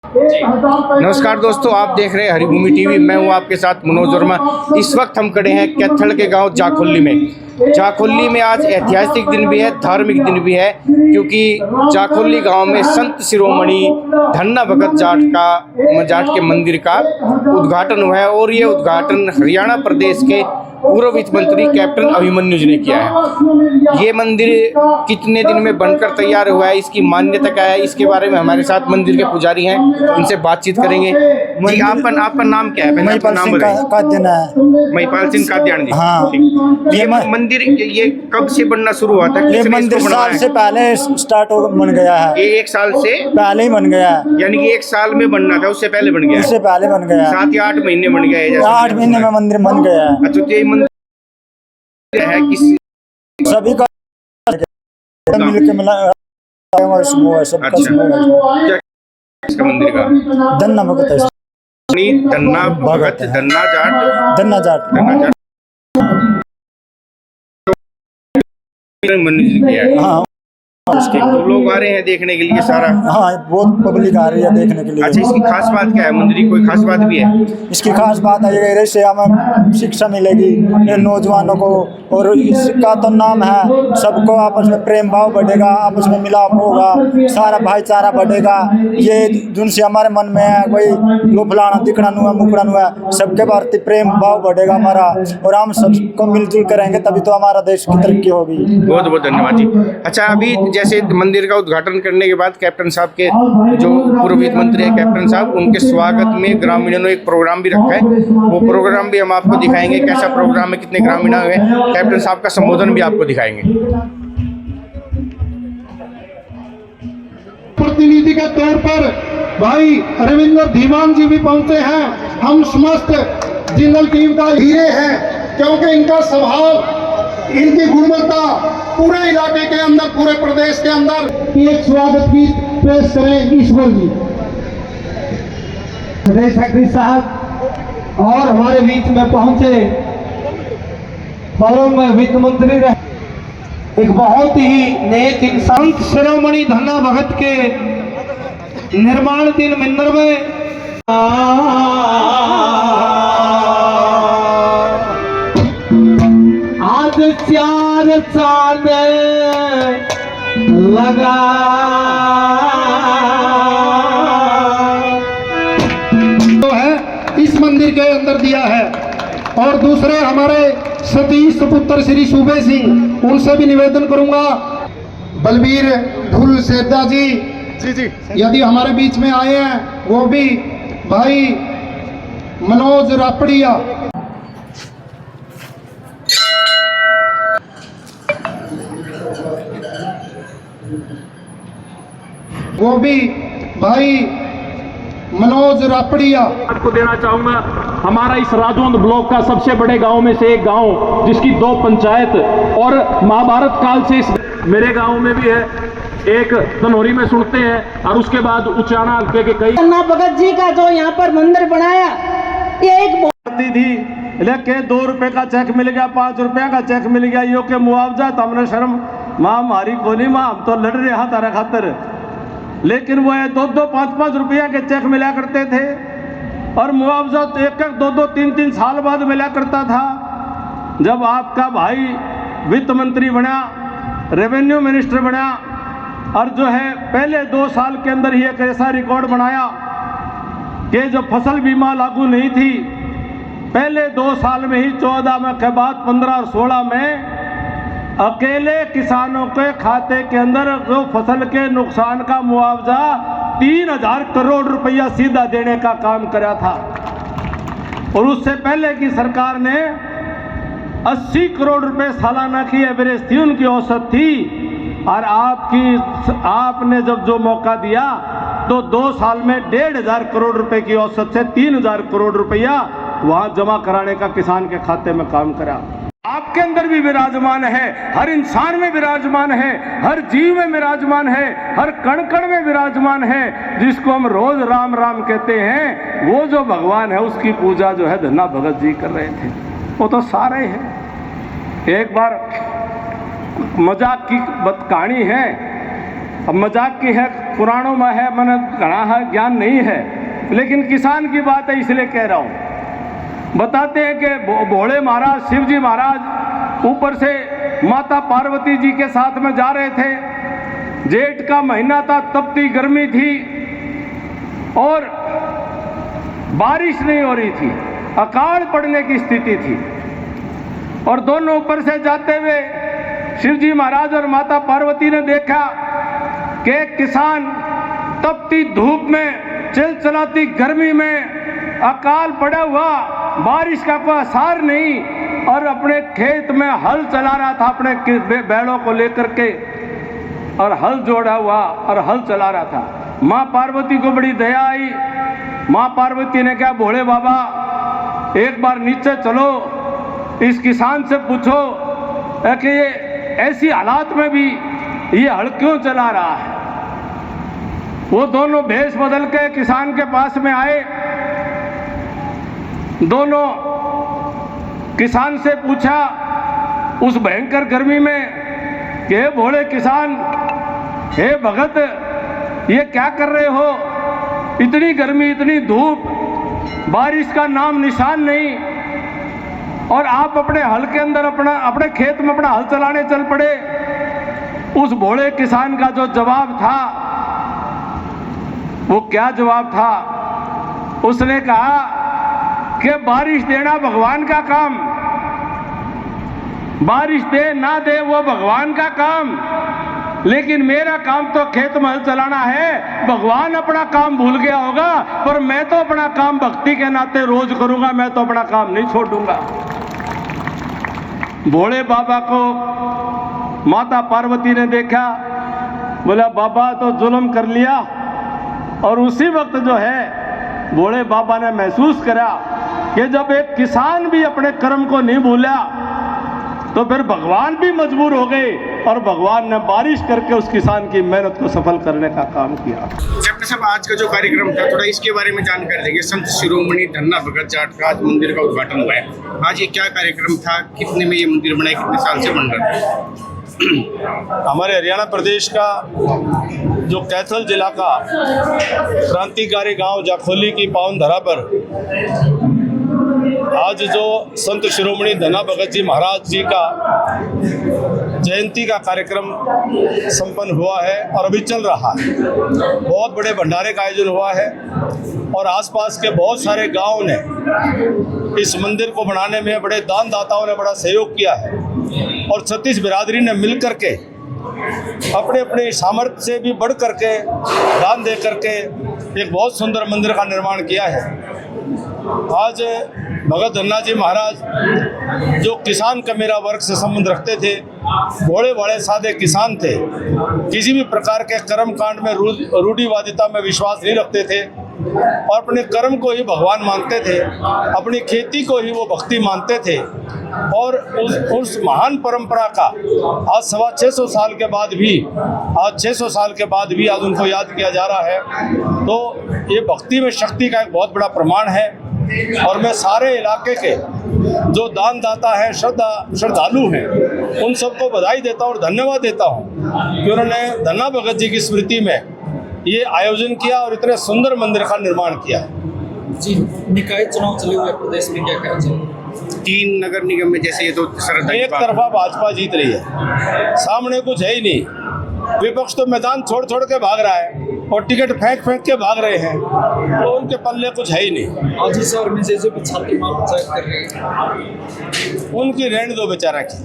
नमस्कार दोस्तों, आप देख रहे हैं हरिभूमि टीवी। मैं हूं आपके साथ मनोज वर्मा। इस वक्त हम खड़े हैं कैथल के गांव जाखोली में। जाखोली में आज ऐतिहासिक दिन भी है, धार्मिक दिन भी है, क्योंकि जाखोली गांव में संत शिरोमणि धन्ना भगत जाट के मंदिर का उद्घाटन हुआ है। और ये उद्घाटन हरियाणा प्रदेश के पूर्व वित्त मंत्री कैप्टन अभिमन्यु जी ने किया है। ये मंदिर कितने दिन में बनकर तैयार हुआ है, इसकी मान्यता क्या है, इसके बारे में हमारे साथ मंदिर के पुजारी हैं, उनसे बातचीत करेंगे। जी, आपका नाम क्या है? महिपाल सिंह कादियान जी। हाँ। ये मंदिर ये कब से बनना शुरू हुआ था? ये मंदिर साल से पहले स्टार्ट बन गया है। ये 1 साल से पहले ही बन गया है, यानी कि 1 साल में बनना था, उससे पहले बन गया? उससे पहले बन गया। 7 या 8 महीने बन गया है। 8 महीने में मंदिर बन गया है। अच्छा, तो ये मंदिर है किसी सभी का मिलके मिला समूह है, सबका समूह है। क्या इसका मंदिर का? धन्ना भगत है, धन्ना भगत, धन्ना जाट मंदिर किया है। हाँ, उसके तो लोग आ रहे हैं देखने के लिए सारा। हाँ, बहुत पब्लिक आ रही है देखने के लिए। अच्छा, इसकी खास बात क्या है? मंदिर की कोई खास बात भी है? इसकी खास बात है इससे हमें शिक्षा मिलेगी नौजवानों को, और इसका तो नाम है सबको आपस में प्रेम भाव बढ़ेगा, आपस में मिलाप होगा, सारा भाईचारा बढ़ेगा। ये जिनसे हमारे मन में है कोई लो फलाना दिखना नु है मुकड़ा नु है, सबके प्रति प्रेम भाव बढ़ेगा हमारा, और हम सबको मिलजुल कर रहेंगे तभी तो हमारा देश की तरक्की होगी। बहुत बहुत धन्यवाद जी। अच्छा, अभी जैसे मंदिर का उद्घाटन करने के बाद कैप्टन साहब के जो पूर्व वित्त मंत्री है कैप्टन साहब, उनके स्वागत में ग्रामीणों ने एक प्रोग्राम भी रखा है। वो प्रोग्राम भी हम आपको दिखाएंगे, कैसा प्रोग्राम है, कितने ग्रामीण हुए, कैप्टन साहब का संबोधन भी आपको दिखाएंगे। प्रतिनिधि के तौर पर भाई रविंद्र धीमान जी भी पहुंचे हैं। हम समस्त जिंदल टीम का हीरे हैं, क्योंकि इनका स्वभाव, इनकी गुणवत्ता पूरे इलाके के अंदर, पूरे प्रदेश के अंदर। एक स्वागत गीत पेश करें ईश्वर जी। सेक्रेटरी साहब और हमारे बीच में पहुंचे फोरम में वित्त मंत्री रहे, एक बहुत ही नेक इंसान, शिरोमणि धन्ना भगत के निर्माण दिन 90 आज 4 चांद लगा तो है इस मंदिर के अंदर दिया है। और दूसरे हमारे सतीश पुत्र श्री सूबे सिंह, उनसे भी निवेदन करूंगा, बलबीर धुल सेदा जी यदि हमारे बीच में आए हैं, वो भी भाई मनोज रापड़िया, वो भी भाई मनोज रापड़िया। आपको देना चाहूंगा, हमारा इस राजौंद ब्लॉक का सबसे बड़े गांव में से एक गांव, जिसकी 2 पंचायत, और महाभारत काल से मेरे गांव में भी है, एक धनौरी में सुनते हैं, और उसके बाद उचाना हल्के के कई। धन्ना भगत जी का जो यहाँ पर मंदिर बनाया, ये एक थी, लेके 2 रुपए का चेक मिल गया, 5 रुपए का चेक मिल गया, यो के मुआवजा, तो हमने शर्म माँ हमारी को नहीं, माँ हम तो लड़ रहे हैं तारा खातर। लेकिन वो 2-2, 5-5 रुपया के चेक मिला करते थे, और मुआवजा तो 1-1, 2-2, 3-3 साल बाद मिला करता था। जब आपका भाई वित्त मंत्री बना, रेवेन्यू मिनिस्टर बना, और जो है पहले 2 साल के अंदर ही एक ऐसा रिकॉर्ड बनाया कि जब फसल बीमा लागू नहीं थी, पहले 2 साल में ही 14 में के बाद 15 और 16 में अकेले किसानों के खाते के अंदर जो फसल के नुकसान का मुआवजा 3000 करोड़ रुपया सीधा देने का काम करा था। और उससे पहले की सरकार ने 80 करोड़ रुपए सालाना की एवरेज थी, उनकी औसत थी। और आपने जब जो मौका दिया तो 2 साल में 1500 करोड़ रुपए की औसत से 3000 करोड़ रुपया वहां जमा कराने का किसान के खाते में काम करा। आपके अंदर भी विराजमान है, हर इंसान में विराजमान है, हर जीव में विराजमान है, हर कण कण में विराजमान है, जिसको हम रोज राम राम कहते हैं। वो जो भगवान है उसकी पूजा जो है धन्ना भगत जी कर रहे थे, वो तो सारे हैं। एक बार मजाक की कहानी है अब मजाक की है, पुराणों में है, मैंने घना है, ज्ञान नहीं है, लेकिन किसान की बात है इसलिए कह रहा हूँ। बताते हैं कि भोले महाराज, शिव जी महाराज ऊपर से माता पार्वती जी के साथ में जा रहे थे। जेठ का महीना था, तपती गर्मी थी और बारिश नहीं हो रही थी, अकाल पड़ने की स्थिति थी। और दोनों ऊपर से जाते हुए शिव जी महाराज और माता पार्वती ने देखा कि किसान तपती धूप में, चिलचिलाती गर्मी में, अकाल पड़ा हुआ, बारिश का कोई आसार नहीं, और अपने खेत में हल चला रहा था अपने बैलों को लेकर के, और हल जोड़ा हुआ और हल चला रहा था। माँ पार्वती को बड़ी दया आई। माँ पार्वती ने कहा, भोले बाबा एक बार नीचे चलो, इस किसान से पूछो कि ये ऐसी हालात में भी ये हल क्यों चला रहा है। वो दोनों भेष बदल के किसान के पास में आए। दोनों किसान से पूछा उस भयंकर गर्मी में कि हे भोले किसान, हे भगत, ये क्या कर रहे हो? इतनी गर्मी, इतनी धूप, बारिश का नाम निशान नहीं, और आप अपने हल के अंदर अपने खेत में अपना हल चलाने चल पड़े। उस भोले किसान का जो जवाब था, वो क्या जवाब था? उसने कहा कि बारिश देना भगवान का काम, बारिश दे ना दे वो भगवान का काम, लेकिन मेरा काम तो खेत में हल चलाना है। भगवान अपना काम भूल गया होगा, पर मैं तो अपना काम भक्ति के नाते रोज करूंगा, मैं तो अपना काम नहीं छोड़ूंगा। भोले बाबा को माता पार्वती ने देखा, बोला बाबा तो जुल्म कर लिया। और उसी वक्त जो है भोले बाबा ने महसूस करा कि जब एक किसान भी अपने कर्म को नहीं भूला तो फिर भगवान भी मजबूर हो गए, और भगवान ने बारिश करके उस किसान की मेहनत को सफल करने का काम किया। डॉक्टर साहब, आज का जो कार्यक्रम था थोड़ा इसके बारे में जानकारी देंगे। संत शिरोमणि धन्ना भगत जाट का आज मंदिर का उद्घाटन हुआ है। आज ये क्या कार्यक्रम था, कितने में ये मंदिर बना है, कितने साल से बन रहा है? हमारे हरियाणा प्रदेश का जो कैथल जिला का क्रांतिकारी गांव जाखोली की पावन धरा पर आज जो संत शिरोमणि धन्ना भगत जी महाराज जी का जयंती का कार्यक्रम संपन्न हुआ है और अभी चल रहा है। बहुत बड़े भंडारे का आयोजन हुआ है और आसपास के बहुत सारे गांव ने इस मंदिर को बनाने में, बड़े दानदाताओं ने बड़ा सहयोग किया है, और छत्तीस बिरादरी ने मिल करके अपने अपने सामर्थ्य से भी बढ़ करके दान दे करके एक बहुत सुंदर मंदिर का निर्माण किया है। आज भगत धन्ना जी महाराज जो किसान का मेरा वर्ग से संबंध रखते थे, भोले भाले सादे किसान थे, किसी भी प्रकार के कर्म कांड में रूढ़िवादिता में विश्वास नहीं रखते थे और अपने कर्म को ही भगवान मानते थे, अपनी खेती को ही वो भक्ति मानते थे। और उस महान परंपरा का आज 650 साल के बाद भी, आज 600 साल के बाद भी आज उनको याद किया जा रहा है। तो ये भक्ति में शक्ति का एक बहुत बड़ा प्रमाण है। और मैं सारे इलाके के जो दानदाता हैं, श्रद्धालु हैं, उन सबको बधाई देता हूँ और धन्यवाद देता हूँ कि उन्होंने धन्ना भगत जी की स्मृति में ये आयोजन किया और इतने सुंदर मंदिर का निर्माण किया। जी, निकाय चुनाव चले हुए प्रदेश में, क्या कहना चाहिए? 3 नगर निगम में जैसे ये तो एक तरफा भाजपा जीत रही है, सामने कुछ है ही नहीं। विपक्ष तो मैदान छोड़ छोड़ के भाग रहा है और टिकट फेंक फेंक के भाग रहे हैं, तो उनके पल्ले कुछ है ही नहीं। आज इस और में से जो छाती मार कर रहे हैं, उनकी रहने दो बेचारा की।